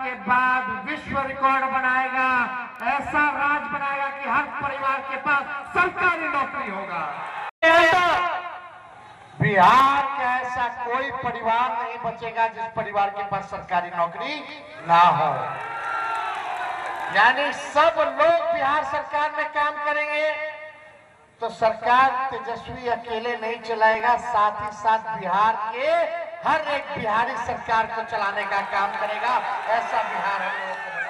के बाद विश्व रिकॉर्ड बनाएगा, ऐसा राज बनाएगा कि हर परिवार के पास सरकारी नौकरी होगा। बिहार का ऐसा कोई परिवार नहीं बचेगा जिस परिवार के पास सरकारी नौकरी ना हो। यानी सब लोग बिहार सरकार में काम करेंगे तो सरकार तेजस्वी अकेले नहीं चलाएगा, साथ ही साथ बिहार के हर एक बिहारी सरकार को चलाने का काम करेगा। ऐसा बिहार हम लोगों को बनाना।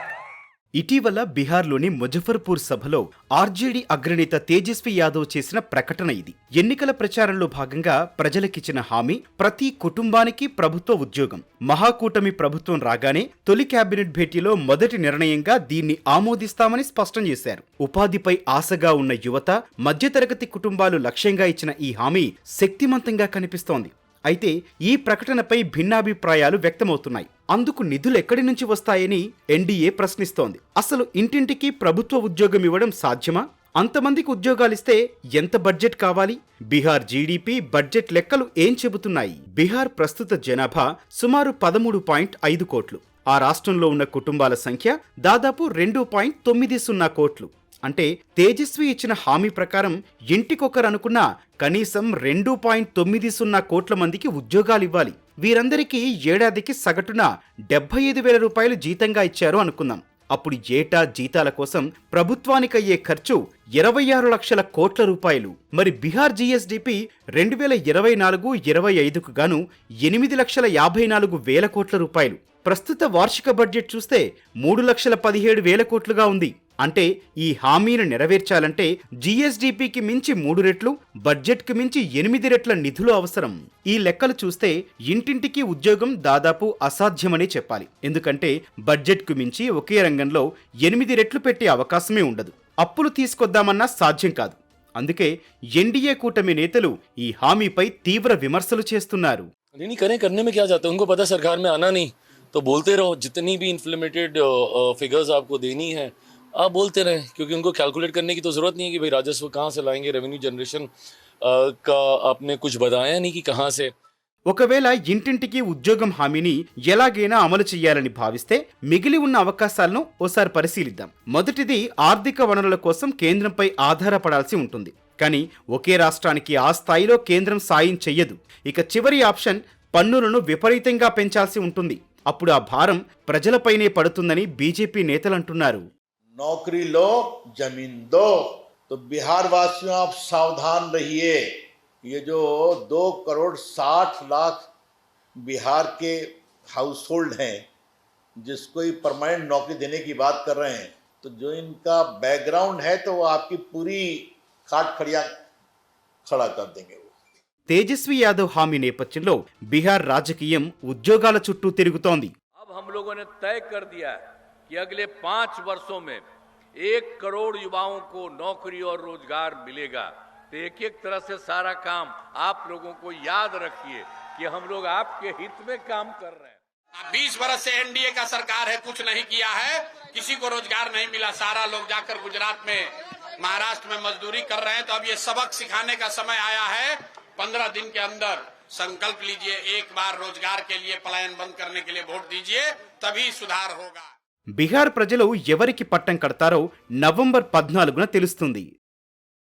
ఇటీవల బీహార్లోని ముజఫర్పూర్ సభలో ఆర్జేడీ అగ్రనేత తేజస్వి యాదవ్ చేసిన ప్రకటన ఇది. ఎన్నికల ప్రచారంలో భాగంగా ప్రజలకిచ్చిన హామీ ప్రతి కుటుంబానికి ప్రభుత్వ ఉద్యోగం. మహాకూటమి ప్రభుత్వం రాగానే తొలి కేబినెట్ భేటీలో మొదటి నిర్ణయంగా దీన్ని ఆమోదిస్తామని స్పష్టం చేశారు. ఉపాధిపై ఆశగా ఉన్న యువత, మధ్యతరగతి కుటుంబాలు లక్ష్యంగా ఇచ్చిన ఈ హామీ శక్తిమంతంగా కనిపిస్తోంది. అయితే ఈ ప్రకటనపై భిన్నాభిప్రాయాలు వ్యక్తమవుతున్నాయి. అందుకు నిధులు ఎక్కడి నుంచి వస్తాయని ఎన్డీఏ ప్రశ్నిస్తోంది. అసలు ఇంటింటికి ప్రభుత్వ ఉద్యోగం ఇవ్వడం సాధ్యమా? అంతమందికి ఉద్యోగాలిస్తే ఎంత బడ్జెట్ కావాలి? బీహార్ జీడీపీ, బడ్జెట్ లెక్కలు ఏం చెబుతున్నాయి? బీహార్ ప్రస్తుత జనాభా సుమారు 13.5 కోట్లు. ఆ రాష్ట్రంలో ఉన్న కుటుంబాల సంఖ్య దాదాపు 2.90 కోట్లు. అంటే తేజస్వి ఇచ్చిన హామీ ప్రకారం ఇంటికొకరనుకున్నా కనీసం 2.90 కోట్ల మందికి ఉద్యోగాలివ్వాలి. వీరందరికీ ఏడాదికి సగటున 75,000 రూపాయలు జీతంగా ఇచ్చారు అనుకుందాం. అప్పుడు ఏటా జీతాల కోసం ప్రభుత్వానికయ్యే ఖర్చు 26 లక్షల కోట్ల రూపాయలు. మరి బీహార్ జీఎస్డీపీ 2024-25కు గాను 8,54,000 కోట్ల రూపాయలు. ప్రస్తుత వార్షిక బడ్జెట్ చూస్తే 3,17,000 కోట్లుగా ఉంది. అంటే ఈ హామీని నెరవేర్చాలంటే జీఎస్డీపీకి మించి 3 రెట్లు, బడ్జెట్కి మించి 8 రెట్ల నిధులు అవసరం. ఈ లెక్కలు చూస్తే ఇంటింటికి ఉద్యోగం దాదాపు అసాధ్యమనే చెప్పాలి. ఎందుకంటే బడ్జెట్కు మించి ఒకే రంగంలో 8 రెట్లు పెట్టే అవకాశమే ఉండదు. అప్పులు తీసుకొద్దామన్నా సాధ్యం కాదు. అందుకే ఎన్డీఏ కూటమి నేతలు ఈ హామీపై తీవ్ర విమర్శలు చేస్తున్నారు. तो बोलते रहो, जितनी भी इन्फ्लेमेटेड फिगर्स आपको देनी है आप बोलते रहें, क्योंकि उनको कैलकुलेट करने की तो ज़रूरत नहीं है कि भाई राजस्व कहाँ से लाएंगे, रेवेन्यू जनरेशन का आपने कुछ बताया नहीं कि कहाँ से. ఒకవేళ ఇంటింటికి ఉద్యోగం హామీని ఎలాగైనా అమలు చేయాలని భావిస్తే మిగిలి ఉన్న అవకాశాలను ఓసారి పరిశీలిద్దాం. మొదటిది, ఆర్థిక వనరుల కోసం కేంద్రంపై ఆధారపడాల్సి ఉంటుంది. కానీ ఒకే రాష్ట్రానికి ఆ స్థాయిలో కేంద్రం సాయం చెయ్యదు. ఇక చివరి ఆప్షన్, పన్నులను విపరీతంగా పెంచాల్సి ఉంటుంది. అప్పుడు ఆ భారం ప్రజలపైనే పడుతుందని బీజేపీ నేతలు అంటున్నారు. नौकरी लो, जमीन दो. तो बिहार वासियों आप सावधान रहिए. ये जो 2,60,00,000 बिहार के हाउस होल्ड हैं जिसको ही परमानेंट नौकरी देने की बात कर रहे हैं, तो जो इनका बैकग्राउंड है तो वो आपकी पूरी खाट खड़िया खड़ा कर देंगे. తేజస్వి యాదవ్ హామీ నేపథ్యంలో బీహార్ రాజకీయం ఉద్యోగాల చుట్టూ తిరుగుతోంది. अब हम लोगों ने तय कर दिया है कि अगले 5 वर्षों में 1 करोड़ युवाओं को नौकरी और रोजगार मिलेगा. तो एक तरह से सारा काम आप लोगों को याद रखिए कि हम लोग आपके हित में काम कर रहे हैं. 20 वर्ष से एनडीए का सरकार है, कुछ नहीं किया है, किसी को रोजगार नहीं मिला. सारा लोग जाकर गुजरात में, महाराष्ट्र में मजदूरी कर रहे हैं. तो अब ये सबक सिखाने का समय आया है. 15 दिन के अंदर संकल्प लीजिए, एक बार रोजगार के लिए पलायन बंद करने के लिए वोट दीजिए, तभी सुधार होगा. బీహార్ ప్రజలు ఎవరికి పట్టం కడతారో నవంబర్ 14న తెలుస్తుంది.